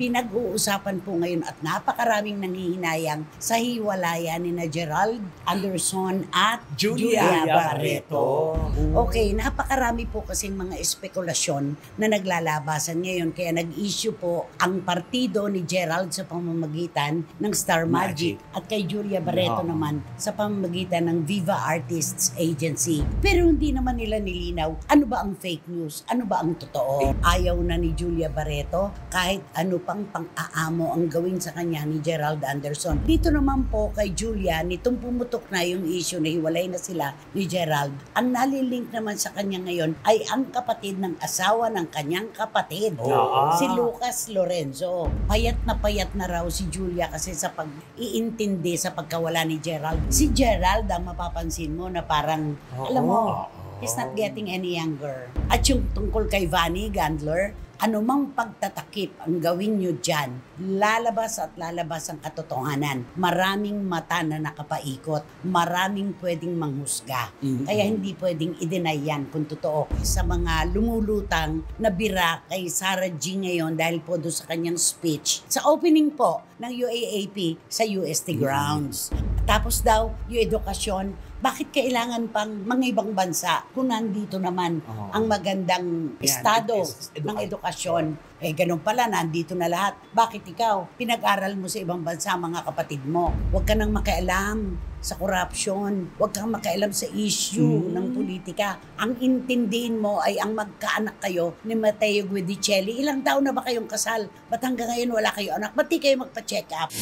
Pinag-uusapan po ngayon at napakaraming nanghihinayang sa hiwalayan ni na Gerald Anderson at Julia Barreto. Okay, napakarami po kasing mga espekulasyon na naglalabasan ngayon kaya nag-issue po ang partido ni Gerald sa pamamagitan ng Star Magic at kay Julia Barreto naman sa pamamagitan ng Viva Artists Agency. Pero hindi naman nila nilinaw ano ba ang fake news, ano ba ang totoo. Ayaw na ni Julia Barreto kahit ano pang pang-aamo ang gawin sa kanya ni Gerald Anderson. Dito naman po kay Julia, nitong pumutok na yung issue na hiwalay na sila ni Gerald, ang nalilink naman sa kanya ngayon ay ang kapatid ng asawa ng kanyang kapatid, si Lucas Lorenzo. Payat na raw si Julia kasi sa pag-iintindi sa pagkawala ni Gerald. Si Gerald ang mapapansin mo na parang, alam mo, he's not getting any younger. At yung tungkol kay Vanny Gandler, anumang pagtatakip ang gawin nyo dyan, lalabas at lalabas ang katotohanan. Maraming mata na nakapaikot, maraming pwedeng manghusga. Kaya hindi pwedeng i-deny yan kung totoo. Sa mga lumulutang na bira kay Sarah G ngayon dahil po doon sa kanyang speech, sa opening po ng UAAP sa UST grounds. Tapos daw, yung edukasyon, bakit kailangan pang mga ibang bansa kung nandito naman ang magandang estado ng edukasyon? Eh, ganun pala, nandito na lahat. Bakit ikaw? Pinag-aral mo sa ibang bansa, mga kapatid mo. Huwag ka nang makialam sa corruption. Huwag kang makialam sa issue ng politika. Ang intindihin mo ay ang magkaanak kayo ni Matteo Guidicelli. Ilang taon na ba kayong kasal? Ba't hanggang ngayon wala kayo anak? Ba't di kayo magpa-check up?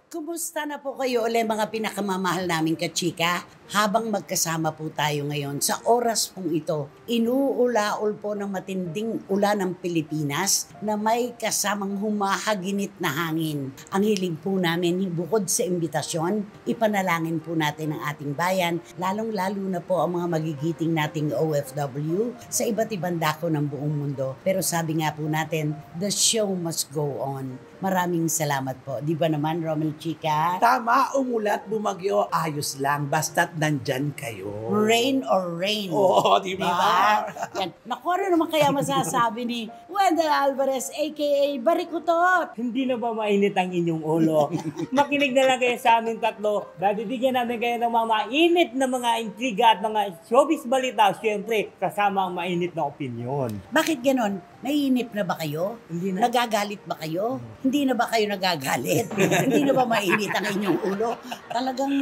Kumusta na po kayo ulit mga pinakamamahal naming kachika? Habang magkasama po tayo ngayon sa oras pong ito, inuulaol po ng matinding ulan ng Pilipinas na may kasamang humahaginit na hangin. Ang hiling po namin, bukod sa imbitasyon, ipanalangin po natin ang ating bayan, lalong-lalo na po ang mga magigiting nating OFW sa iba't ibang dako ng buong mundo. Pero sabi nga po natin, the show must go on. Maraming salamat po. Di ba naman, Romel Chica? Tama, umulat, bumagyo, ayos lang. Basta't nandyan kayo. Rain or rain. Oo, di ba? Yan. Naku, ano naman kaya masasabi ni Wendell Alvarez, a.k.a. Barikutot? Hindi na ba mainit ang inyong ulo? Makinig na lang kayo sa amin tatlo. Dadibigyan namin kayo ng mga mainit na mga intriga at mga showbiz balita. Siyempre, kasama ang mainit na opinion. Bakit ganon? Naiinip na ba kayo? Hindi na. Nagagalit ba kayo? Hindi na ba kayo nagagalit? Hindi na ba mainit ang inyong ulo? Talagang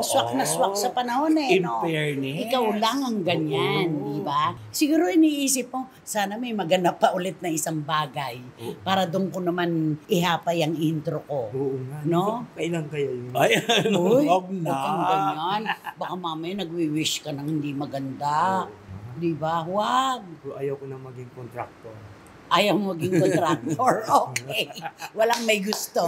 swak na swak sa panahon eh. In fairness. Ikaw lang ang ganyan, di ba? Siguro iniisip mo, sana may maganda pa ulit na isang bagay para doon ko naman ihapay ang intro ko. Oo nga. No? Kailan kaya yun? Ay, Uy, wag na. huwag kang ganyan. Baka mamaya nagwi-wish ka ng hindi maganda. Di ba? Huwag. Ayaw ko na maging contractor. Ayaw mo maging contractor. Okay. Walang may gusto.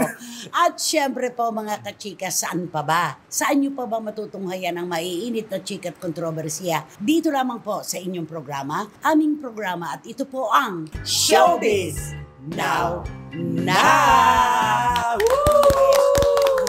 At syempre po mga kachika, saan pa ba? Saan nyo pa ba matutunghayan ang maiinit na chika at kontrobersiya? Dito lamang po sa inyong programa, aming programa, at ito po ang Showbiz Now Now!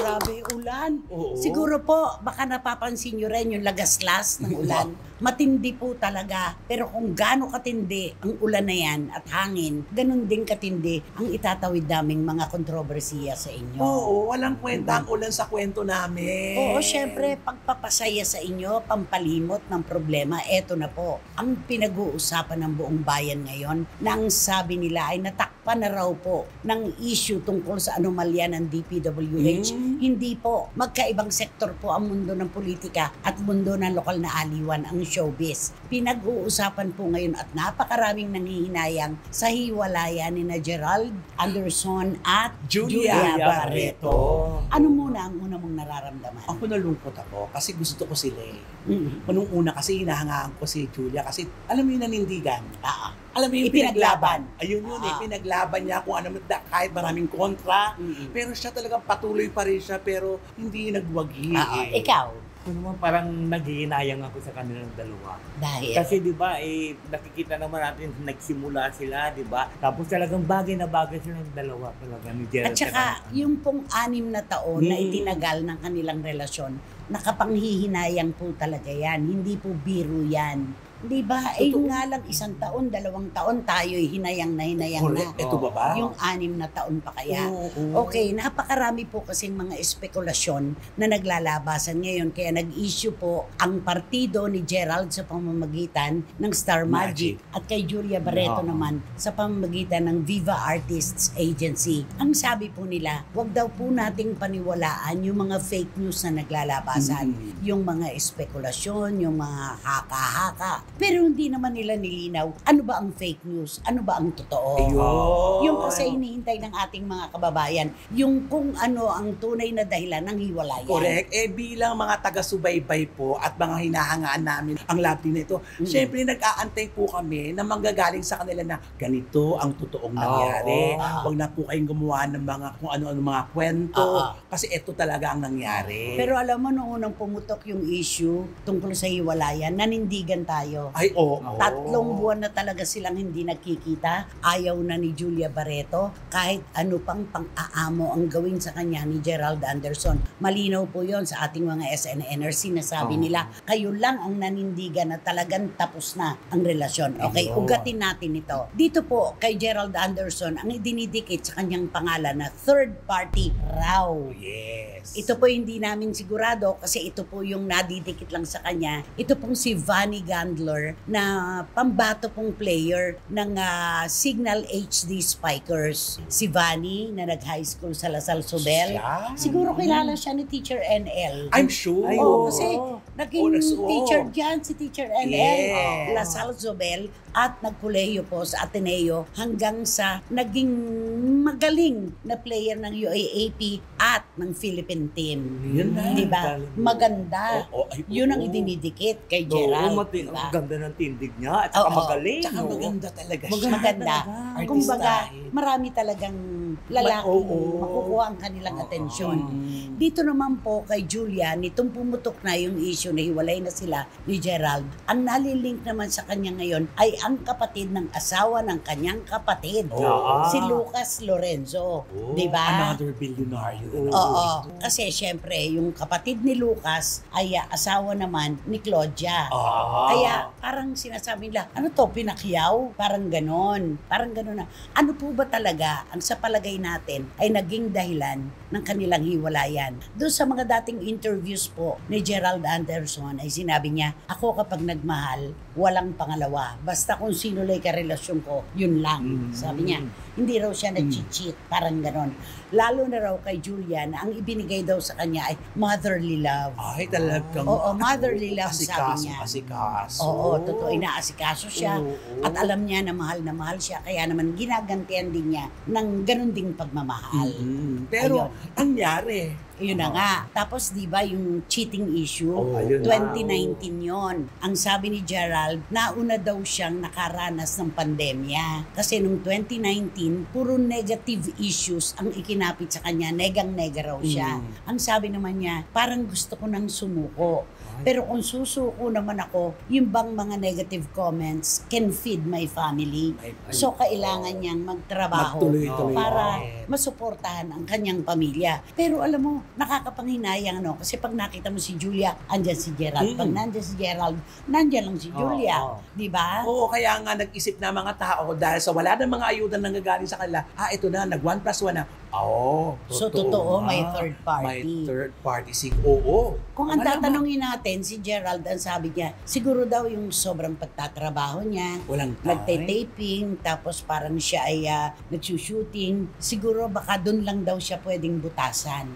Grabe ulan. Siguro po, baka napapansin nyo rin yung lagaslas ng ulan. Matindi po talaga. Pero kung gaano katindi ang ulan na yan at hangin, ganun din katindi ang itatawid naming mga kontrobersiya sa inyo. Oo, walang kwenta ang ulan sa kwento namin. Oo, syempre, pagpapasaya sa inyo, pampalimot ng problema, eto na po. Ang pinag-uusapan ng buong bayan ngayon, na ang sabi nila ay natakpan na raw po ng issue tungkol sa anomalya ng DPWH. Hindi po. Magkaibang sektor po ang mundo ng politika at mundo ng lokal na aliwan, ang showbiz. Pinag-uusapan po ngayon at napakaraming nanghihinayang sa hiwalayan ni na Gerald Anderson at Julia Barreto. Ano muna ang una mong nararamdaman? Ako nalungkot ako kasi gusto ko sila eh. Nung una kasi hinahangaan ko si Julia kasi alam mo yung nanindigan. alam mo yung Ipinaglaban. Ayun yun pinaglaban niya kung ano, kahit maraming kontra. Pero siya talagang patuloy pa rin siya, pero hindi nagwagi. Ikaw, Ako naman parang naghihinayang ako sa kanilang dalawa. dahil Kasi 'di ba, nakikita naman natin nagsimula sila, 'di ba? Tapos talagang bagay na bagay silang dalawa talaga ni at Gerald. saka yung pong 6 na taon na itinagal ng kanilang relasyon, nakapanghihinayang po talaga yan. Hindi po biro yan. Di ba? Eh Totoo. nga lang 1 taon, 2 taon tayo'y hinayang na hinayang na. Correct. Ito ba ba? Yung 6 na taon pa kaya. Oo. Okay, napakarami po kasing mga espekulasyon na naglalabasan ngayon. Kaya nag-issue po ang partido ni Gerald sa pamamagitan ng Star Magic at kay Julia Barreto naman sa pamamagitan ng Viva Artists Agency. Ang sabi po nila, wag daw po nating paniwalaan yung mga fake news na naglalabasan. Yung mga espekulasyon, yung mga haka-haka. Pero hindi naman nila nilinaw, ano ba ang fake news? Ano ba ang totoo? Ayun. Yung kasi hinihintay ng ating mga kababayan, yung kung ano ang tunay na dahilan ng hiwalayan. Correct. Bilang mga taga-subaybay po at mga hinahangaan namin ang labi na ito, syempre nag-aantay po kami na manggagaling sa kanila na ganito ang totoong nangyari. Huwag na po kayong gumawa ng mga kung ano-ano mga kwento kasi ito talaga ang nangyari. Pero alam mo, nung unang pumutok yung issue tungkol sa hiwalayan, nanindigan tayo. Ay, 3 buwan na talaga silang hindi nagkikita. Ayaw na ni Julia Barreto. Kahit ano pang pang-aamo ang gawin sa kanya ni Gerald Anderson. Malinaw po yon sa ating mga SNNRC na sabi nila, kayo lang ang nanindigan na talagang tapos na ang relasyon. Okay, ugatin natin ito. Dito po, kay Gerald Anderson, ang idinidikit sa kanyang pangalan na third party raw. Yes. Ito po hindi namin sigurado kasi ito po yung nadidikit lang sa kanya. Ito pong si Vanny Gandler na pambato pong player ng Signal HD Spikers. Si Vanny na nag-high school sa Lasal Sobel. Siya? Siguro kilala siya ni Teacher NL. I'm sure. Oo, kasi naging oo. teacher dyan si Teacher NL. Yes. Lasal Sobel at nagkuleyo po sa Ateneo hanggang sa naging magaling na player ng UAAP at ng Philippine team. Yun na. Diba? Maganda. Yun ang idinidikit kay Gerald. Ang ganda ng tindig niya at saka magaling. Tsaka maganda talaga siya. Maganda. Artista. Kumbaga, marami talagang lalaki Oo. makukuha ang kanilang atensyon. Dito naman po kay Julia, nitong pumutok na yung issue na hiwalay na sila ni Gerald, ang nalilink naman sa kanya ngayon ay ang kapatid ng asawa ng kanyang kapatid. Si Lucas Lorenzo. Di ba? Another billionaire. Oo. Kasi syempre, yung kapatid ni Lucas ay asawa naman ni Claudia. Kaya parang sinasabi nila, ano to, pinakyaw? Parang ganon. Parang ganon na. Ano po ba talaga ang sa palagay natin ay naging dahilan ng kanilang hiwalayan? Doon sa mga dating interviews po ni Gerald Anderson ay sinabi niya, ako kapag nagmahal, walang pangalawa. Basta kung sino lang karelasyon ko, yun lang. Sabi niya, hindi raw siya nag-cheat. Parang ganon. Lalo na raw kay Julian, ang ibinigay daw sa kanya ay motherly love. Ay, talagang. Oo, motherly love, sabi niya. Asikaso. Oo, totoo, inaasikaso siya. At alam niya na mahal siya. Kaya naman ginagantihan din niya ng ganun ding pagmamahal. Pero, Ayun. ang nangyari? Yun na nga. Tapos, di ba, yung cheating issue, Ayun 2019 yon. Ang sabi ni Gerald, nauna daw siyang nakaranas ng pandemya. Kasi nung 2019, puro negative issues ang ikinapit sa kanya. Negang-nega raw siya. Ang sabi naman niya, parang gusto ko nang sumuko. Pero kung susuko naman ako, yung bang mga negative comments can feed my family. So, kailangan niyang magtrabaho Magtuloy-tuloy. para masuportahan ang kanyang pamilya. Pero alam mo, nakakapanghinayang kasi pag nakita mo si Julia, andyan si Gerald. Pag nandyan si Gerald, nandyan lang si Julia. Di ba? Oo, kaya nga nag-isip na mga tao dahil sa wala na mga ayuda nang gagaling sa kanila, ito na, nag-1+1 na. So, totoo, nga. may third party. May third party. Oo. Kung ang Wala tatanungin natin, si Gerald, ang sabi niya, siguro daw yung sobrang pagtatrabaho niya, Walang time. nagte-taping, tapos parang siya ay nagsushooting, siguro baka doon lang daw siya pwedeng butasan.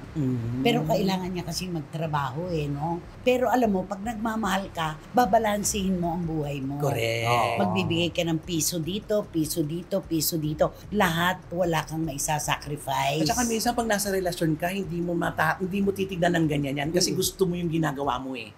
Pero kailangan niya kasi magtrabaho no? Pero alam mo, pag nagmamahal ka, babalansihin mo ang buhay mo. Correct. Magbibigay ka ng piso dito, piso dito, piso dito. Lahat, wala kang maisasacrifice. Wise. At saka minsan pag nasa relasyon ka, hindi mo titignan ng ganyan yan kasi gusto mo yung ginagawa mo eh.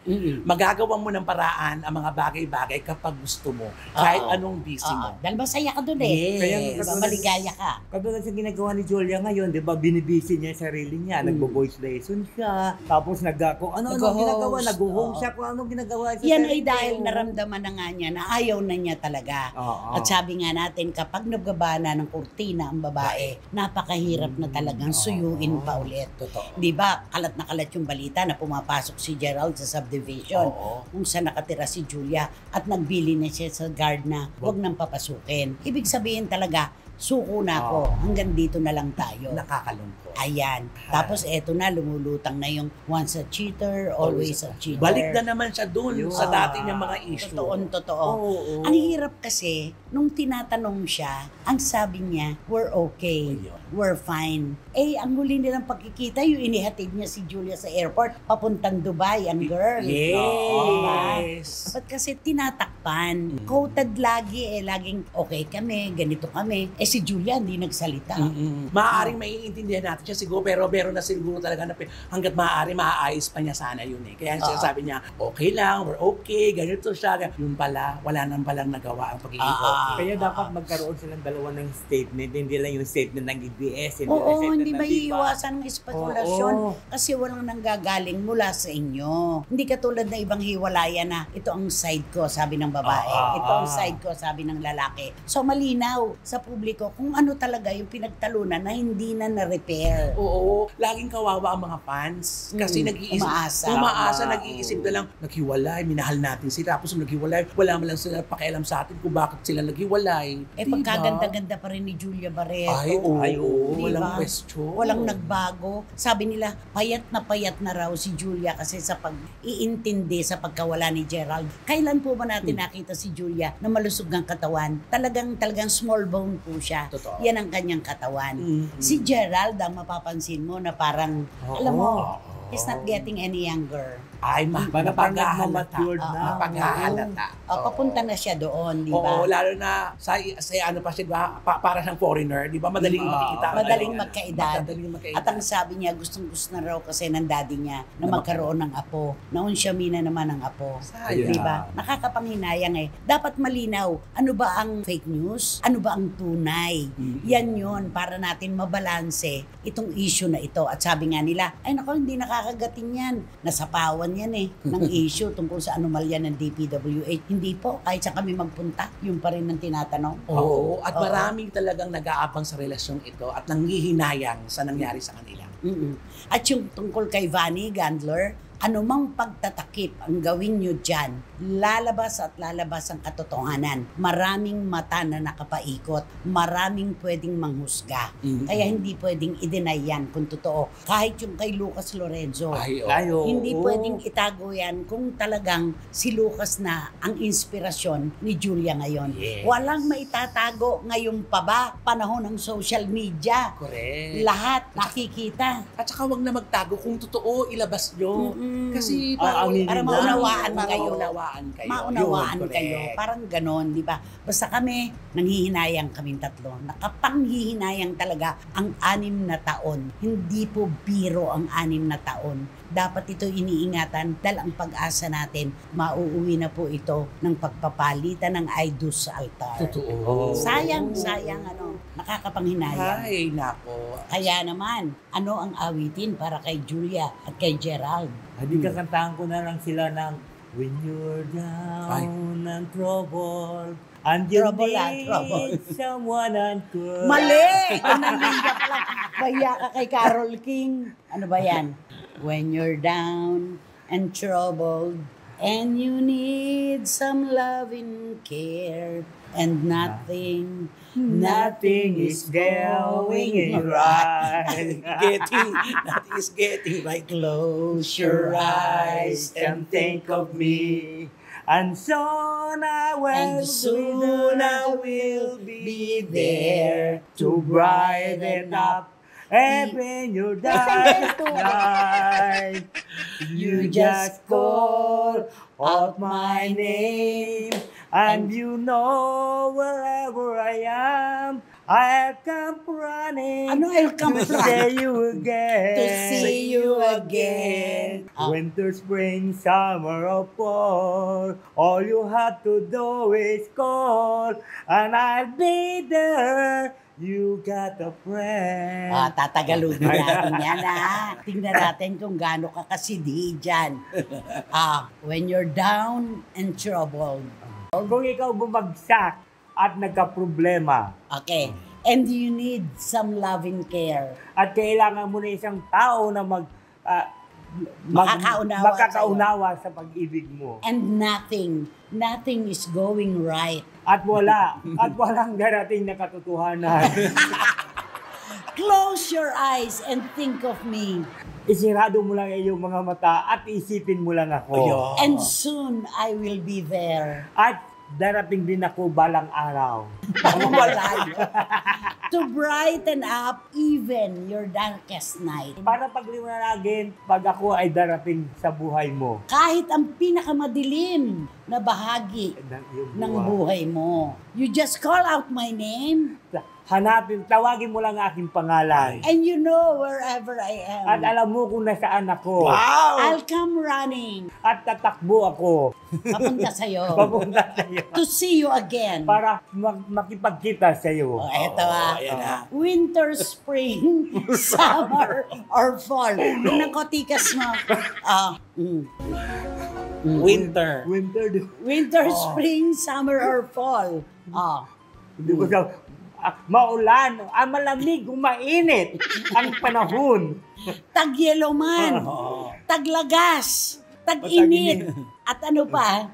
Magagawa mo ng paraan ang mga bagay-bagay kapag gusto mo. Kahit anong busy mo. Dahil masaya ka dun eh. Yes. Kaya Diba, maligaya ka. Katulad sa ginagawa ni Julia ngayon, di ba, binibisi niya yung sarili niya. Nagbo-voice lesson siya. Tapos kung ano ginagawa, nag-home siya, kung ano ginagawa sa Yan sarili ay dahil niya. naramdaman na nga niya na ayaw na niya talaga. Oo. At sabi nga natin, kapag nagabana ng kurtina ang babae, napakahirap na talagang suyuin pa ulit. Totoo. Di ba, kalat na kalat yung balita na pumapasok si Gerald sa subdivision kung saan nakatira si Julia at nagbili na siya sa guard na huwag nang papasukin. Ibig sabihin talaga, suko na ako. Hanggang dito na lang tayo. Nakakalungkot. Ayan. Tapos eto na, lumulutang na yung once a cheater, always a cheater. Balik na naman siya dun sa dati niyang mga issue. Totoo. Oo. Ang hirap kasi, nung tinatanong siya, ang sabi niya, we're okay. We're fine. Eh, ang huli nilang pagkikita, yung inihatid niya si Julia sa airport, papuntang Dubai, ang girl. Yes. Ba't kasi tinatakpan? Quoted lagi laging okay kami, ganito kami. Eh si Julia hindi nagsalita. Maaaring maiintindihan natin siya siguro, pero meron na siguro talaga na hanggat maaari, maaayos pa niya sana yun eh. Kaya sabi niya, okay lang, we're okay, ganito siya. Yun pala, wala nang palang nagawa ang pagiging okay. Kaya dapat magkaroon silang dalawa ng statement, hindi lang yung statement ng EBS. Oo, hindi maiiwasan ng espekulasyon kasi walang nanggagaling mula sa inyo. Hindi katulad na ibang hiwalayan na ito ang side ko, sabi ng babae. Ito ang side ko, sabi ng lalaki. So malinaw sa publiko kung ano talaga yung pinagtalunan na hindi na na-repair. Oo, laging kawawa ang mga fans kasi nag-iisip. Umaasa, nag-iisip na lang, naghiwalay, minahal natin sila. Tapos naghiwalay, wala man lang sila pakialam sa atin kung bakit sila naghiwalay. Eh, pagkaganda-ganda pa rin ni Julia Barreto. Ay, oo. Diba? Walang question. Walang nagbago. Sabi nila, payat na raw si Julia kasi sa pag-iintindi sa pagkawala ni Gerald. Kailan po ba natin nakita si Julia na malusog ang katawan? Talagang small bone po siya. Totoo. Yan ang kanyang katawan. Si Gerald, ang mapapansin mo na parang, alam mo, he's not getting any younger. Ay, napaghahalata. Napaghahalata. Papunta na siya doon, di ba? Oo, lalo na sa ano pa siya, di ba? Para siyang foreigner, di ba? Madaling makikita. Madaling magkaedad. Madaling magkaedad. At ang sabi niya, gustong-gusto na raw kasi ng daddy niya na magkaroon ng apo. Naunsyamina naman ang apo. Sayang. Di ba? Nakakapanghinayang eh. Dapat malinaw, ano ba ang fake news? Ano ba ang tunay? Yan yun, para natin mabalanse itong issue na ito. At sabi nga nila, ay nako, hindi nakakagatin yan. Nasapawan yan eh, ng issue tungkol sa anomalya ng DPWH. Hindi po, kahit sa kami magpunta, yun pa rin ang tinatanong. Oo, at maraming talagang nag-aabang sa relasyong ito at nanghihinayang sa nangyari sa kanila. At yung tungkol kay Vanny Gandler, anumang pagtatakip ang gawin nyo dyan, lalabas at lalabas ang katotohanan. Maraming mata na nakapaikot, maraming pwedeng manghusga. Kaya hindi pwedeng i-deny yan kung totoo. Kahit yung kay Lucas Lorenzo, hindi pwedeng itago yan kung talagang si Lucas na ang inspirasyon ni Julia ngayon. Yes. Walang maitatago ngayon pa ba, panahon ng social media. Correct. Lahat nakikita. At saka wag na magtago kung totoo, ilabas nyo. Kasi para maunawaan kayo. Maunawaan kayo. Parang ganon, di ba? Basta kami, nanghihinayang kaming tatlo. Nakapanghihinayang talaga ang 6 na taon. Hindi po biro ang 6 na taon. Dapat ito iniingatan dahil ang pag-asa natin, mauuwi na po ito ng pagpapalitan ng idus sa altar. Totoo. Sayang, nakakapanghinayang. Ay, nako. Kaya naman, ano ang awitin para kay Julia at kay Gerald? Hindi kakantahan ko na lang sila ng When you're down and troubled, and you need someone and good. Mali! Nanlinda pala. Kaya ka kay Carol King. Ano ba yan? When you're down and troubled, and you need some loving care, and nothing is going right. Nothing is getting right. Close your eyes and think of me. And soon I will be there to brighten up every your dark night. You just call out my name, and you know wherever I am, I'll come running Ano I'll come to running? see you again. To see you again. Winter, spring, summer, or fall, all you have to do is call, and I'll be there. You got a friend. Tatagalogin natin yan, Tingnan natin kung gaano ka kasidi dyan. When you're down and troubled. Kung ikaw bumagsak at nagka-problema, Okay. And you need some love and care. at kailangan mo na isang tao na Makakaunawa sa pag-ibig mo. And nothing is going right. At walang darating na katotohanan. Close your eyes and think of me. Isirado mo lang iyong mga mata at isipin mo lang ako. And soon I will be there. At darating din ako balang araw. To brighten up even your darkest night. Para pagliwanagin pag ako ay darating sa buhay mo. Kahit ang pinakamadilim na bahagi ng buhay mo. You just call out my name. Tawagin mo lang aking pangalan. And you know wherever I am. At alam mo kung nasaan ako. Wow! I'll come running. At tatakbo ako. Papunta sa'yo. Papunta sa iyo. To see you again. Para makipagkita sa iyo. Eto ayan na. Winter, spring, summer, or fall. Nang kotikas mo. Winter. Winter, spring, summer, or fall. Hindi ko sa maulan, malamig, mainit ang panahon. Tag-yellow man. Taglagas. Tag-init. At ano pa?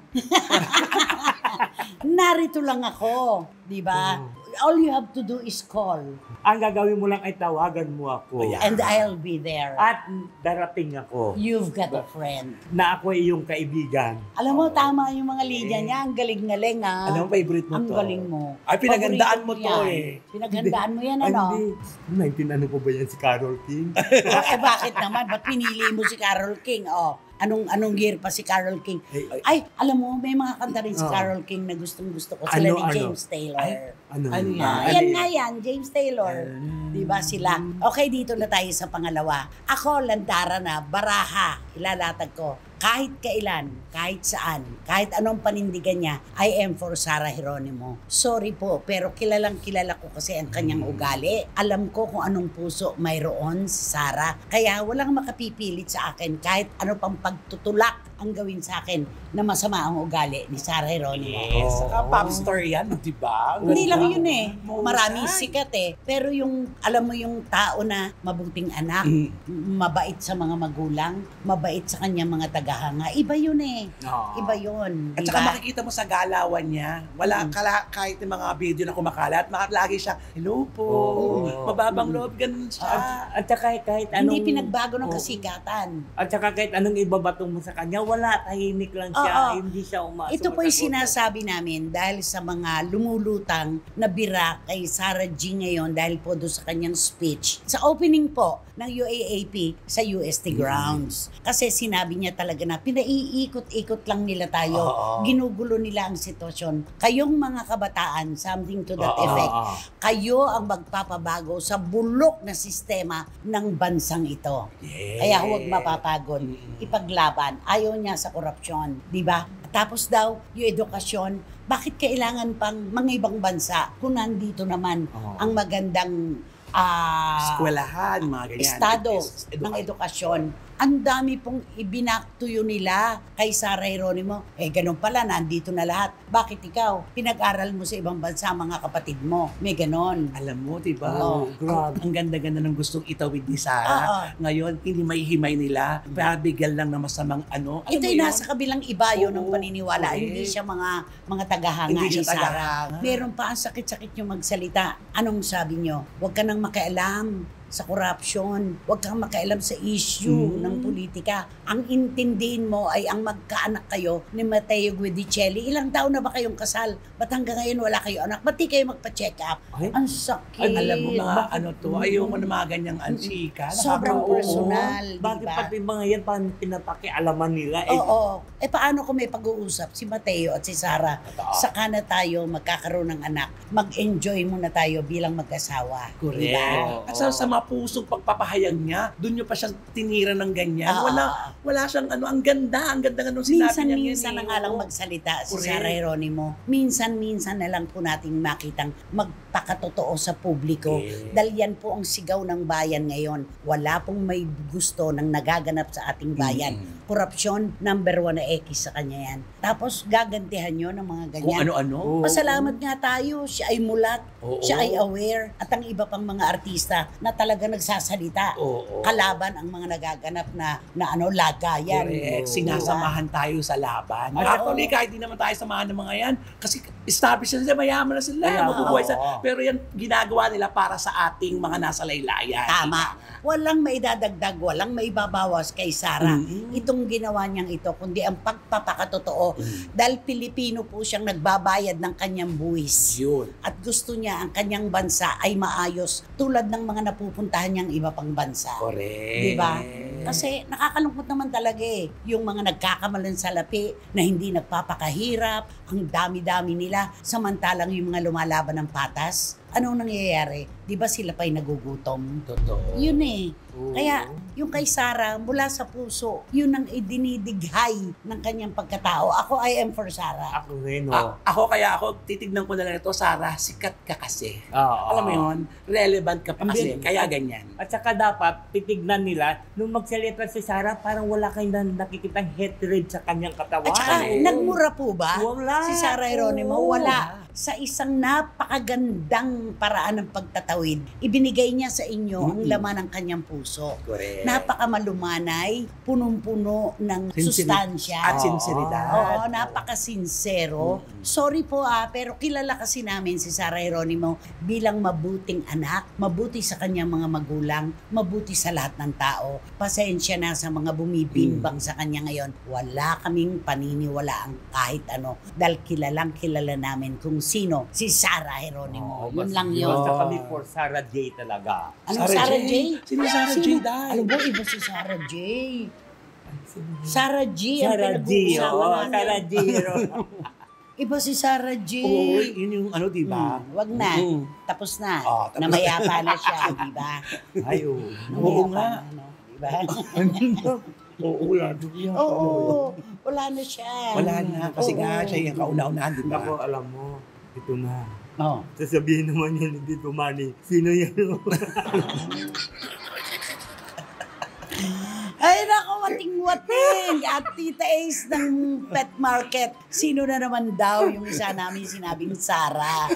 Narito lang ako. Di ba? All you have to do is call. Ang gagawin mo lang ay tawagan mo ako. And I'll be there. At darating ako You've got a friend. na ako ay iyong kaibigan. Alam mo, tama yung mga linya niya. Ang galing-galing, Alam mo, favorite mo Ang to. galing mo. Ay, pinaghandaan mo Paborito to yan. Pinaghandaan mo yan, Ay, ano? hindi. 19 ano pa ba yan si Carol King? Bakit naman? Ba't pinili mo si Carol King? Anong year pa si Carol King? Ay, alam mo, may mga kanta rin si Carol King na gustong-gusto ko. Sila ni James Taylor. Ano yan? Yan nga yan, James Taylor. Di ba sila? Okay, dito na tayo sa pangalawa. Ako, Landara na, baraha, ilalatag ko. Kahit kailan, kahit saan, kahit anong panindigan niya, I am for Sarah Geronimo. Sorry po, pero kilalang kilala ko kasi ang kanyang ugali. Alam ko kung anong puso mayroon si Sarah. Kaya walang makapipilit sa akin kahit ano pang pagtutulak ang gawin sa akin na masama ang ugali ni Sarah Geronimo. Yes. Saka pop star yan, di ba? Hindi lang yun Maraming sikat Pero yung, alam mo yung tao na mabuting anak, mabait sa mga magulang, mabait sa kanyang mga tagahanga, iba yun Iba yun. At Diba? saka makikita mo sa galawan niya, wala kahit yung mga video na kumakalat, lagi siya, hello po, mababang loob, ganun siya. At saka kahit anong... Hindi pinagbago ng kasikatan. At saka kahit anong ibabatong mo sa kanya, wala, tahimik lang siya, hindi siya umaasa. Ito po yung sinasabi namin dahil sa mga lumulutang na bira kay Sarah G ngayon dahil po doon sa kanyang speech. Sa opening po ng UAAP sa UST grounds. Kasi sinabi niya talaga na pinaiikot-ikot lang nila tayo. Ginugulo nila ang sitwasyon. Kayong mga kabataan, something to that effect, kayo ang magpapabago sa bulok na sistema ng bansang ito. Kaya huwag mapapagod. Ipaglaban. Ayaw niya sa korupsyon. Diba? Tapos daw, yung edukasyon, bakit kailangan pang mga ibang bansa kung nandito naman ang magandang eskwelahan, mga ganyan. estado ng edukasyon. Ang dami pong ibinaktuyo nila kay Sarah Geronimo. Ganun pala, nandito na lahat. Bakit ikaw? Pinag-aral mo sa ibang bansa, mga kapatid mo. May ganon. Alam mo, diba? Grabe. Ang ganda-ganda ng gustong itawid ni Sarah. Ngayon, hindi mahihimay nila. Para bigyan lang na masamang ano. Ito'y nasa kabilang ibayo ng Oo, paniniwala. correct. Hindi siya mga tagahanga Hindi siya ni Sarah. tagahanga. Meron pa ang sakit-sakit nyo magsalita. Anong sabi nyo? Huwag ka nang makialam sa corruption. Huwag kang makialam sa issue ng politika. Ang intindihin mo ay ang magkaanak kayo ni Matteo Guidicelli. Ilang taon na ba kayong kasal? Ba't hanggang ngayon wala kayo anak? Ba't di kayo magpa-check up? Ay? Ang sakit. Alam mo mga ayoko na mga ganyang ansika. Sobrang Nakaka- personal, di Bakit ba? pati mga yan, parang pinapakialaman nila? Oo. Paano kung may pag-uusap si Matteo at si Sara? Saka na tayo magkakaroon ng anak. Mag-enjoy muna tayo bilang mag-asawa. Correct. Diba? At sa mapusong pagpapahayag niya, doon niyo pa siyang tinira ng ganyan. Oo. Wala siyang ang ganda nga nung sinabi niya. Minsan na nga lang magsalita si Correct. Sara Geronimo. Minsan na lang po nating makitang magpakatotoo sa publiko. Okay. Dahil yan po ang sigaw ng bayan ngayon. Wala pong may gusto ng nagaganap sa ating bayan. Korupsyon, number 1 na X sa kanya yan. Tapos gagantihan nyo ng mga Kung ganyan. ano-ano. Pasalamat nga tayo, siya ay mulat, Oo. siya ay aware, at ang iba pang mga artista na talaga nagsasalita. Oo. Kalaban ang mga nagaganap na lagayan. Correct. Diba? Sinasamahan tayo sa laban. Oo. Actually, kahit di naman tayo samahan ng mga yan, kasi established na sila, mayaman na sila, Mayaman, mabubuhay sa... oo. Pero yan, ginagawa nila para sa ating mga nasa laylayan. Tama. Walang maidadagdag, walang maibabawas kay Sara. Mhm. Itong ginawa niyang ito, kundi ang pagpapakatotoo. Dahil Pilipino po siyang nagbabayad ng kanyang buwis. Yun. At gusto niya ang kanyang bansa ay maayos tulad ng mga napupuntahan niyang iba pang bansa. Correct. Di ba? Kasi nakakalungkot naman talaga eh. Yung mga nagkakamalan sa lapi na hindi nagpapakahirap, ang dami-dami nila, samantalang yung mga lumalaban ng patas, anong nangyayari? Di ba sila pa'y nagugutom? Totoo. Yun eh. Oo. Kaya yung kay Sara, mula sa puso, yun ang idinidighay ng kanyang pagkatao. Ako, I am for Sara. Ako rin, Ako titignan ko na lang ito, Sarah, sikat ka kasi. Oo. Alam mo yun, relevant ka pa kasi, Hindi. kaya ganyan. At saka dapat, titignan nila, nung magsalita si Sarah, parang wala kayong nakikitang hatred sa kanyang katawan. At saka, Oo. nagmura po ba? Wala. Si Sara Geronimo, Oo. wala. Sa isang napakagandang paraan ng pagtatawid, ibinigay niya sa inyo ang laman ng kanyang puso. Correct. Napakamalumanay, punong-puno ng sustansya. At sinseridad. Oo, napakasinsero. Sorry po pero kilala kasi namin si Sara Geronimo bilang mabuting anak, mabuti sa kanyang mga magulang, mabuti sa lahat ng tao. Pasensya na sa mga bumibimbang sa kanya ngayon. Wala kaming paniniwalaan kahit ano. Dahil kilala namin kung sino si Sara Geronimo. Yun lang yun. Basta kami for Sarah J talaga. Anong Sarah J? Sino Sarah J, Day? Alam mo, iba si Sarah J. Sarah G ang Sarah J, pinag-uusapan natin. Sarah J. Iba si Sarah J. Oo, yun yung ano, di ba? Wag na. Mm. Tapos na. Tapos na. Namayapa na siya, di ba? Ay, oo. Oo Namayapa nga. na, no? Di ba? Oo, wala. Oo, wala na siya. Wala na, kasi nga Oo. siya yung kauna-unahan, di ba? Ako, alam mo, ito na. Oh. Sasabihin naman yan, hindi tumani. Sino yan? Ay, naku, wating-wating. At Tita Ace ng Pet Market. Sino na naman daw yung isa namin sinabing Sara?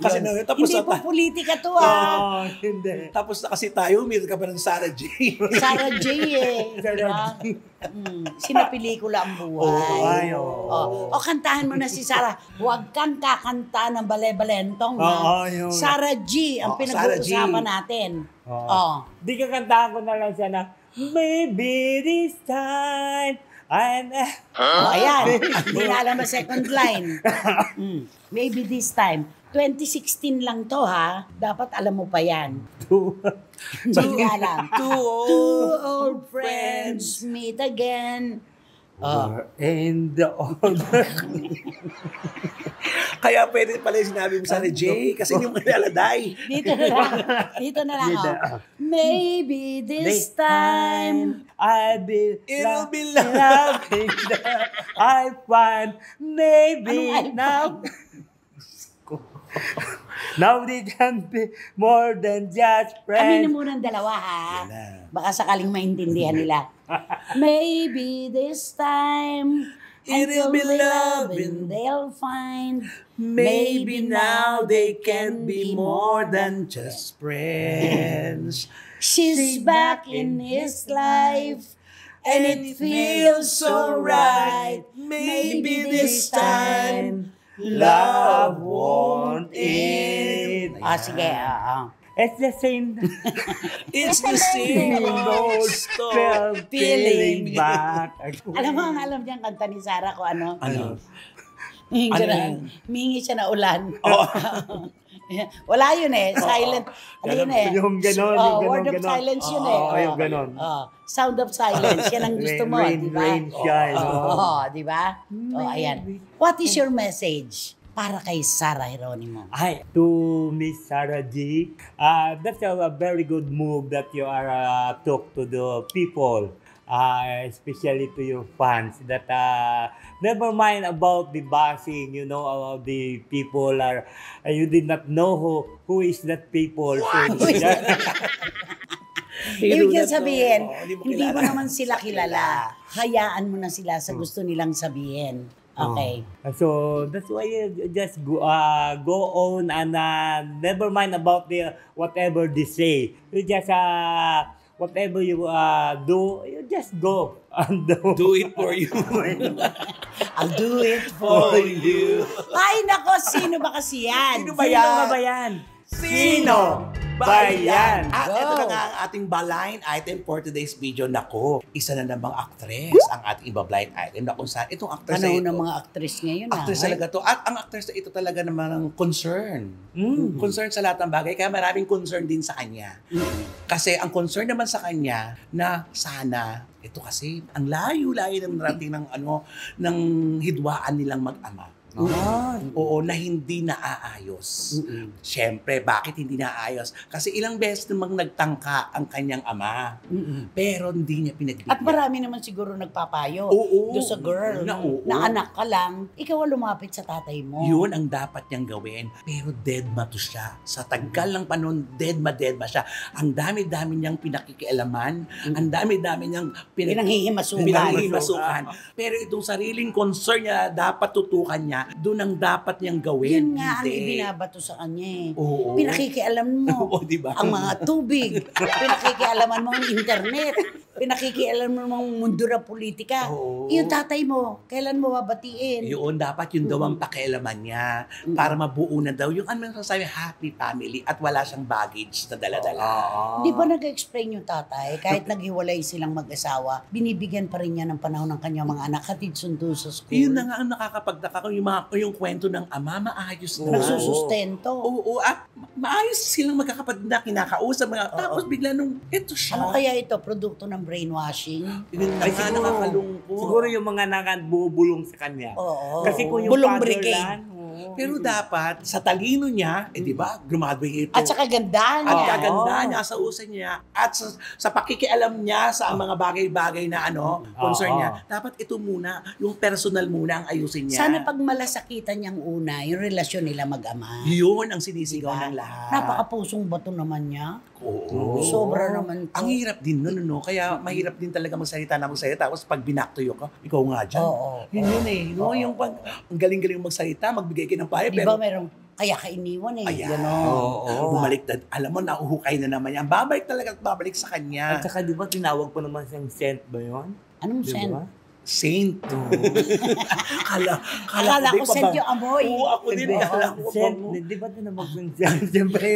Kasi Yun. tapos Hindi na po politika to ah. Hindi. Tapos na kasi tayo, meron ka pa ng Sarah J. Sarah J eh. Sarah Diba? Sinapelikula ang buhay. Oo. O kantahan mo na si Sarah. Huwag kang kakanta ng bale-balentong. Oo, yun. Sarah G ang Oo, pinag-uusapan Sarah G. natin. Oo. Oh. Di kakantahan ko na lang siya na, maybe this time, I'm... Oh, ayan. Hindi na alam ang second line. Maybe this time. 2016 lang to ha. Dapat alam mo pa yan. Hindi nga alam. Two old friends meet again. Oh. And the order. Kaya pwede pala yung sinabi mo Sarah J. Kasi yung malaladay. Dito na lang. Dito na lang. Oh. Maybe this time. I'll be It'll be loving that I find. Maybe Anong I now. Now they can be more than just Kami na friends. muna ang dalawa ha. Yan na. Baka sakaling maintindihan nila. Maybe this time. It'll be love and they'll find. Maybe now they can be more than just friends. She's back in his life. And it feels so right. Maybe this time, love won't end. Sige, oo. It's the same. It's the same old story. Feeling back. Alam mo, ang alam niyang kanta ni Sarah ko ano? Ano? Humingi siya na ulan. Oh. Wala yun eh. Silent. Ano yun eh? Yung ganon, yung ganon, word of ganon. silence yun eh. Oo, yung ganon. Sound of silence. Yan ang gusto mo, di ba? Rain shine. Oo, di ba? Ayan. What is your message para kay Sarah Geronimo? Hi, to Miss Sarah G. That's a very good move that you are talk to the people, especially to your fans. That never mind about the bashing, you know, about the people are you did not know who is that people. Ibig sabihin, hindi mo hindi mo kilala. naman sila kilala. Hayaan mo na sila sa gusto nilang sabihin. Okay. So that's why you just go on and never mind about the whatever they say. You just whatever you do, you just go and Do it for you. I'll do it For for you. Ay, nako, sino ba kasi yan? Sino ba Sino yan? nga ba yan? Sino ba yan? At Go. ito na nga ang ating blind item for today's video. Nako, isa na namang actress ang ating blind item na kung saan itong actress Panahon na ng ito. mga actress ngayon. Actress talaga to. At ang actress na ito talaga naman ang concern. Concern sa lahat ng bagay. Kaya maraming concern din sa kanya. Kasi ang concern naman sa kanya na sana, ito kasi ang layo-layo ng narating ng ng hidwaan nilang mag-ama. Oo, na hindi naaayos. Siyempre, bakit hindi naaayos? Kasi ilang beses namang nagtangka ang kanyang ama. Pero hindi niya pinagbigyan. At marami naman siguro nagpapayo Oo. doon sa girl Oo. na anak ka lang, ikaw ang lumapit sa tatay mo. Yun ang dapat niyang gawin. Pero deadma to siya. Sa tagal ng panahon, deadma siya. Ang dami-dami niyang pinakikialaman. Ang dami-dami niyang pinanghihimasukan. Pero itong sariling concern niya, dapat tutukan niya, doon ang dapat niyang gawin. Yun nga ang Hindi. ibinabato sa kanya eh. Oo. Pinakikialam mo Oo, diba? ang mga tubig. Pinakikialaman mo ang internet. Pinakikialam mo ang mundo na politika. Oo. Yung tatay mo, kailan mo babatiin? Yun, dapat yun daw ang pakialaman niya para mabuo na daw yung sasabi, happy family at wala siyang baggage na dala-dala. Di ba nag-explain yung tatay? Kahit naghiwalay silang mag-asawa, binibigyan pa rin niya ng panahon ng kanyang mga anak, hatid sundo sa school. Yun na nga ang nakakapagtaka ko, yung kwento ng ama, maayos na. Nagsusustento. Oo, at maayos silang magkakapatid na kinakausap. Tapos bigla nung, ito siya. Ano kaya ito? Produkto ng brainwashing? Yun na Ay, nga, siguro, nakakalungkot. siguro yung mga nakabubulong sa kanya. Oo. Kasi kung yung Bulong fatherland, brigade. Pero dapat, sa talino niya, di ba, graduate ito. At sa kagandahan At niya. kaganda niya sa usan niya at sa pakikialam niya sa mga bagay-bagay na concern niya, dapat ito muna, yung personal muna ang ayusin niya. Sana pag malasakitan niyang una, yung relasyon nila mag-ama. Yun ang sinisigaw Diba? ng lahat. Napakapusong bato naman niya. Oo. Sobra naman to. Ang hirap din nun, no? Kaya mahirap din talaga magsalita. Tapos pag binaktuyo ka, ikaw nga dyan. Oo. Yun eh. No? Yung pag, ang galing-galing magsalita, magbigay ka ng payo. Di ba merong kaya ka iniwan eh. Ayan. Ganon. Bumalik na, alam mo, nauhukay na naman yan. Babalik talaga at babalik sa At kanya. saka di ba tinawag po naman siyang saint ba yun? Anong Di sen? ba? Saint. Kala Akala ko di pa sent ba- yung amoy. Oo, ako din. Kala ko Saint, ba- di ba tinawag yung saint? Siyempre.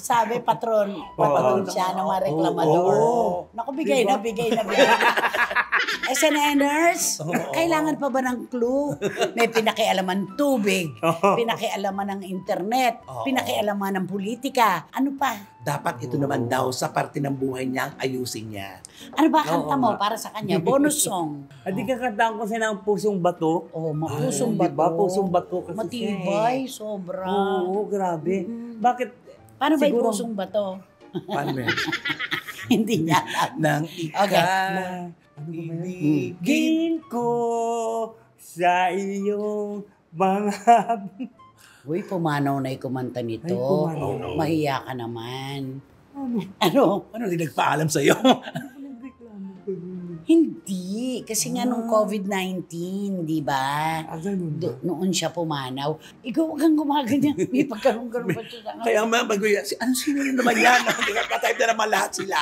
Sabi, patron siya ng mga Oo. reklamador. Naku, bigay Diba? na. SNNers, kailangan pa ba ng clue? May pinakialaman tubig, pinakialaman ng internet, Oo. pinakialaman ng politika. Ano pa? Dapat ito naman daw sa parte ng buhay niya ang ayusin niya. Ano ba kanta Oo mo nga. para sa kanya? Bonus song. At di kakantaan ko siya ng pusong bato. Oh, mapusong Di ba? bato. Pusong bato kasi Matibay, siya sobra. Oo, grabe. Bakit? Paano ba yung Siguro- pusong bato? Paano ba yan? Hindi niya alam. Nang Okay. ibigin. Gin ko sa iyong mga... Uy, pumanaw na yung kumanta nito. Ay, pumanaw. Mahiya ka naman. Ano? Ano? Ano, hindi nagpaalam sa'yo? Hindi. Kasi nga nung COVID-19, di ba? Ganun ba? Noon siya pumanaw. Ikaw, huwag kang gumaganyan. May pagkaroon-karoon pa siya. Kaya maguya, sino na naman yan? Nagkakatype na naman lahat sila.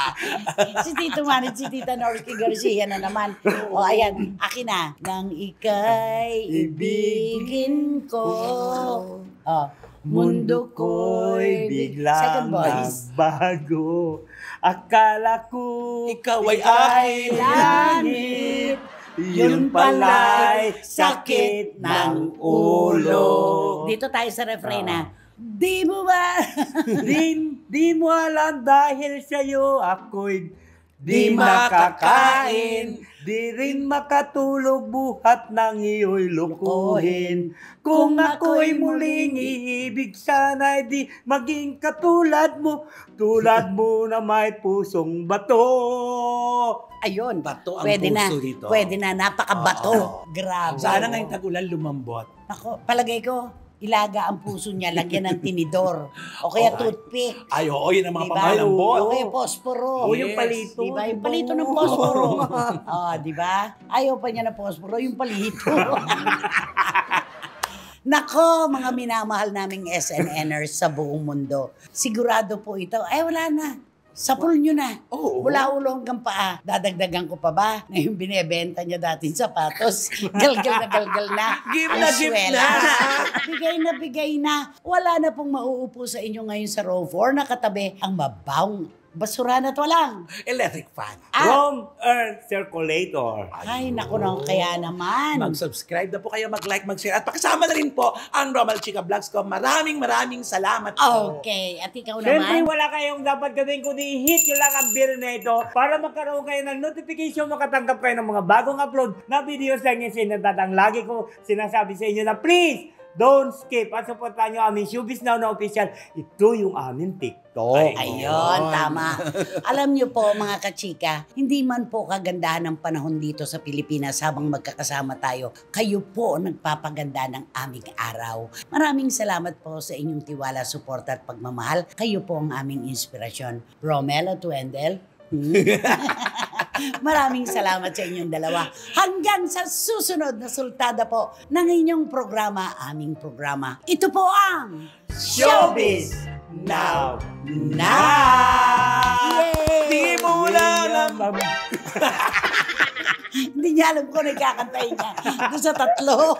Si Tito Manit, si Tita Norky Garcia na naman. O, ayan. Akin na. Nang ika'y ibigin ko. Oh, Mundo ko'y biglang Second voice. nagbago. Akala ko Ikaw ay aking langit. Yun pala'y sakit ng ulo. Dito tayo sa refrain na, di mo ba? Di mo alam dahil sa'yo ako'y di makakain. Di rin makatulog buhat ng iyo'y lukuhin. Kung ako'y muling iibig, sana'y di maging katulad mo. Tulad mo na may pusong bato. Ayun, Bato ang pwede na. puso dito. Pwede na, napakabato. Oo. Grabe. Sana ngayong tag-ulan lumambot. Ako, palagay ko, ilaga ang puso niya, lagyan ng tinidor. O kaya Okay. toothpick. Ay, oo, yun ang mga Diba? pamalambot. O kaya posporo. O yung palito. Diba? Yung palito ng posporo. Diba? Ayaw pa niya ng posporo, yung palito. Nako, mga minamahal naming SNNers sa buong mundo. Sigurado po ito. Ay, wala na. Sapul nyo na. Oo. Mula ulo hanggang paa. Dadagdagan ko pa ba? Ngayon binebenta niya dating sapatos. Galgal na. Give Ang na, give swela. na. Bigay na. Wala na pong mauupo sa inyo ngayon sa row 4 na katabi ang mabawang basura na walang. Electric fan. From Earth Circulator. Ay, naku nang kaya naman. Mag-subscribe na po kayo, mag-like, mag-share. At pakasama na rin po ang Romal Chica Vlogs ko. Maraming salamat po. Okay, at ikaw Siyempre, naman. wala kayong dapat gawin kundi i-hit nyo lang ang bell na ito para magkaroon kayo ng notification, makatanggap kayo ng mga bagong upload na videos lang yung sinatatang. Lagi ko sinasabi sa inyo na please, don't skip at supportan nyo aming Showbiz Now na official. Ito yung aming TikTok. Ayun, tama. Alam niyo po mga kachika, hindi man po kagandahan ng panahon dito sa Pilipinas habang magkakasama tayo, kayo po ang nagpapaganda ng aming araw. Maraming salamat po sa inyong tiwala, suporta at pagmamahal. Kayo po ang aming inspirasyon. Romel at Wendell. Maraming salamat sa inyong dalawa. Hanggang sa susunod na sultada po ng inyong programa, aming programa. Ito po ang Showbiz Now! Yay! Di mo lang Hindi niya alam kung nagkakantahin niya. Doon sa tatlo.